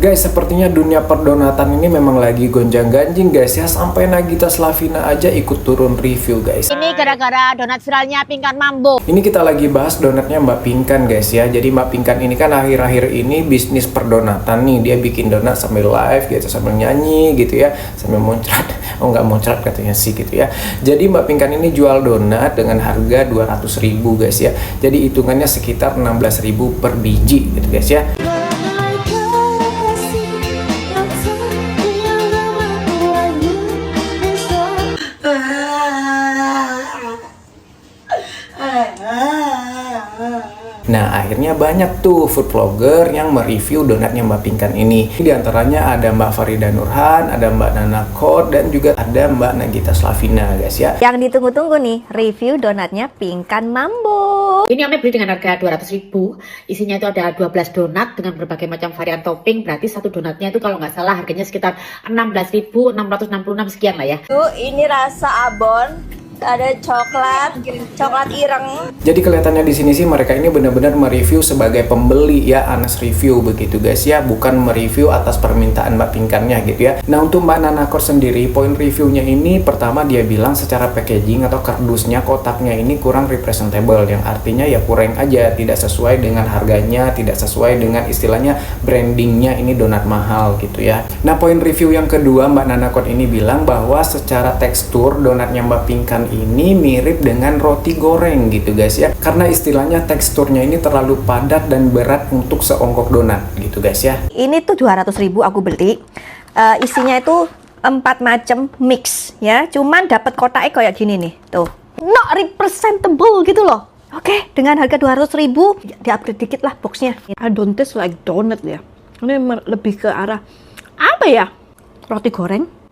Guys, sepertinya dunia perdonatan ini memang lagi gonjang-ganjing guys ya. Sampai Nagita Slavina aja ikut turun review guys. Ini gara-gara donat viralnya Pinkan Mambo. Ini kita lagi bahas donatnya Mbak Pinkan guys ya. Jadi Mbak Pinkan ini kan akhir-akhir ini bisnis perdonatan nih. Dia bikin donat sambil live gitu, sambil nyanyi gitu ya, sambil muncrat. Oh nggak muncrat katanya sih gitu ya. Jadi Mbak Pinkan ini jual donat dengan harga 200.000 guys ya. Jadi hitungannya sekitar 16.000 per biji gitu guys ya. Nah, akhirnya banyak tuh food vlogger yang mereview donatnya Mbak Pinkan ini. Di antaranya ada Mbak Farida Nurhan, ada Mbak Nana Kot, dan juga ada Mbak Nagita Slavina, guys ya. Yang ditunggu-tunggu nih, review donatnya Pinkan Mambo. Ini Ame beli dengan harga 200.000. Isinya itu ada 12 donat dengan berbagai macam varian topping. Berarti satu donatnya itu kalau nggak salah harganya sekitar 16.666 sekian lah ya. Tuh, ini rasa abon. Ada coklat ireng. Jadi kelihatannya di sini sih mereka ini benar-benar mereview sebagai pembeli ya, honest review begitu guys ya, bukan mereview atas permintaan Mbak Pinkannya gitu ya. Nah, untuk Mbak Nanakor sendiri, poin reviewnya ini pertama dia bilang secara packaging atau kardusnya, kotaknya ini kurang representable, yang artinya ya kurang aja, tidak sesuai dengan harganya, tidak sesuai dengan istilahnya brandingnya ini donat mahal gitu ya. Nah, poin review yang kedua Mbak Nanakor ini bilang bahwa secara tekstur donatnya Mbak Pinkan ini mirip dengan roti goreng gitu guys ya, karena istilahnya teksturnya ini terlalu padat dan berat untuk seongkok donat gitu guys ya. Ini tuh 200.000 aku beli. Isinya itu 4 macam mix ya, cuman dapat kotaknya kayak gini nih tuh, not representable gitu loh. Oke, dengan harga 200.000 di-upgrade dikit lah boxnya. I don't taste like donut ya, ini lebih ke arah apa ya, roti goreng.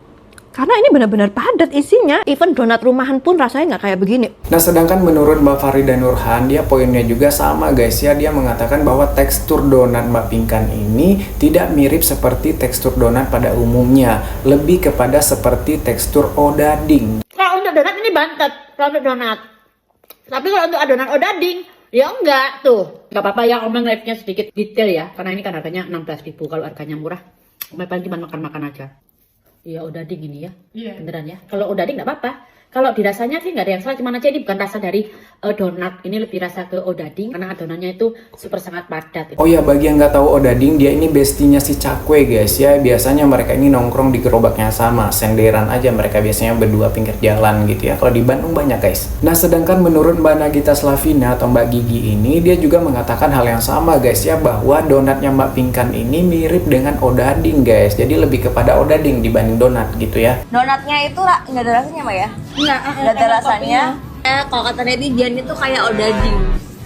Karena ini benar-benar padat isinya, even donat rumahan pun rasanya nggak kayak begini. Nah, sedangkan menurut Mbak Farida Nurhan, dia poinnya juga sama guys ya. Dia mengatakan bahwa tekstur donat Mbak Pinkan ini tidak mirip seperti tekstur donat pada umumnya, lebih kepada seperti tekstur odading. Kalau untuk donat ini bantet, kalau untuk donat. Tapi kalau untuk adonan odading, ya enggak tuh. Nggak apa-apa ya, Om live-nya sedikit detail ya, karena ini kan harganya 16.000. Kalau harganya murah, Om paling cuma makan-makan aja. Iya, odading ini ya. Iya. Beneran ya. Kalau odading nggak apa-apa. Kalau dirasanya sih nggak ada yang salah, cuman aja ini bukan rasa dari donat. Ini lebih rasa ke odading karena adonannya itu super sangat padat. Oh ya, bagi yang nggak tahu odading, dia ini bestinya si Cakwe guys ya. Biasanya mereka ini nongkrong di gerobaknya sama, senderan aja mereka biasanya berdua pinggir jalan gitu ya. Kalau di Bandung banyak guys. Nah, sedangkan menurut Mbak Nagita Slavina atau Mbak Gigi ini, dia juga mengatakan hal yang sama guys ya, bahwa donatnya Mbak Pinkan ini mirip dengan odading guys. Jadi lebih kepada odading dibanding donat gitu ya. Donatnya itu nggak ada rasanya Mbak ya? Nggak ada rasanya. Kalau kata netizen itu kayak odading.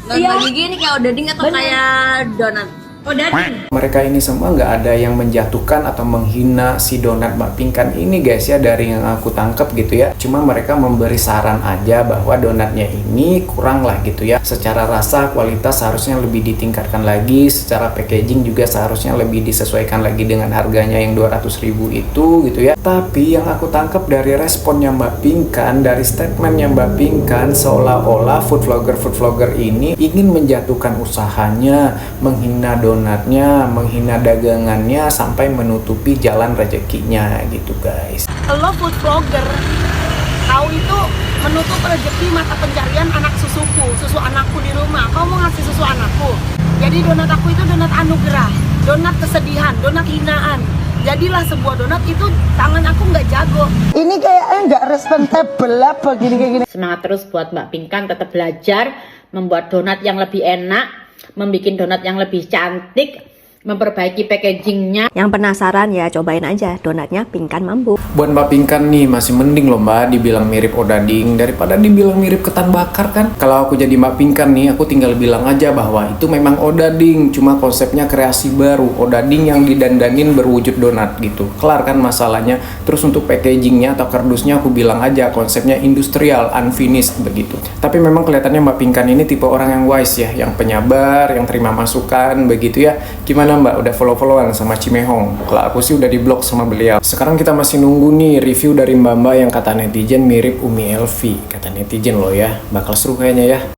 Nggak gini kayak odading atau kayak donat. Odading. Mereka ini semua nggak ada yang menjatuhkan atau menghina si donat Mbak Pinkan ini guys ya, dari yang aku tangkap gitu ya. Cuma mereka memberi saran aja bahwa donatnya ini kurang lah gitu ya. Secara rasa, kualitas seharusnya lebih ditingkatkan lagi. Secara packaging juga seharusnya lebih disesuaikan lagi dengan harganya yang 200.000 itu gitu ya. Tapi yang aku tangkap dari responnya Mbak Pinkan, dari statementnya Mbak Pinkan, seolah-olah food vlogger ini ingin menjatuhkan usahanya, menghina donatnya, menghina dagangannya, sampai menutupi jalan rezekinya gitu guys. Lo food vlogger, kau itu menutup rezeki mata pencarian anak susuku, susu anakku di rumah. Kau mau ngasih susu anakku. Jadi donat aku itu donat anugerah, donat kesedihan, donat hinaan. Jadilah sebuah donat itu tangan aku nggak jago. Ini kayaknya nggak responsibel apa gini kayak gini. Semangat terus buat Mbak Pinkan, tetap belajar membuat donat yang lebih enak, membuat donat yang lebih cantik, memperbaiki packagingnya. Yang penasaran ya cobain aja donatnya Pinkan Mambo. Buat Mbak Pinkan nih masih mending loh Mbak dibilang mirip odading daripada dibilang mirip ketan bakar kan. Kalau aku jadi Mbak Pinkan nih, aku tinggal bilang aja bahwa itu memang odading, cuma konsepnya kreasi baru, odading yang didandanin berwujud donat gitu. Kelar kan masalahnya. Terus untuk packagingnya atau kardusnya aku bilang aja konsepnya industrial, unfinished begitu. Tapi memang kelihatannya Mbak Pinkan ini tipe orang yang wise ya, yang penyabar, yang terima masukan begitu ya. Gimana Mbak, udah follow-followan sama Cimehong? Kalau aku sih udah di blog sama beliau. Sekarang kita masih nunggu nih review dari Mbak-mbak yang kata netizen mirip Umi Elvi. Kata netizen loh ya, bakal seru kayaknya ya.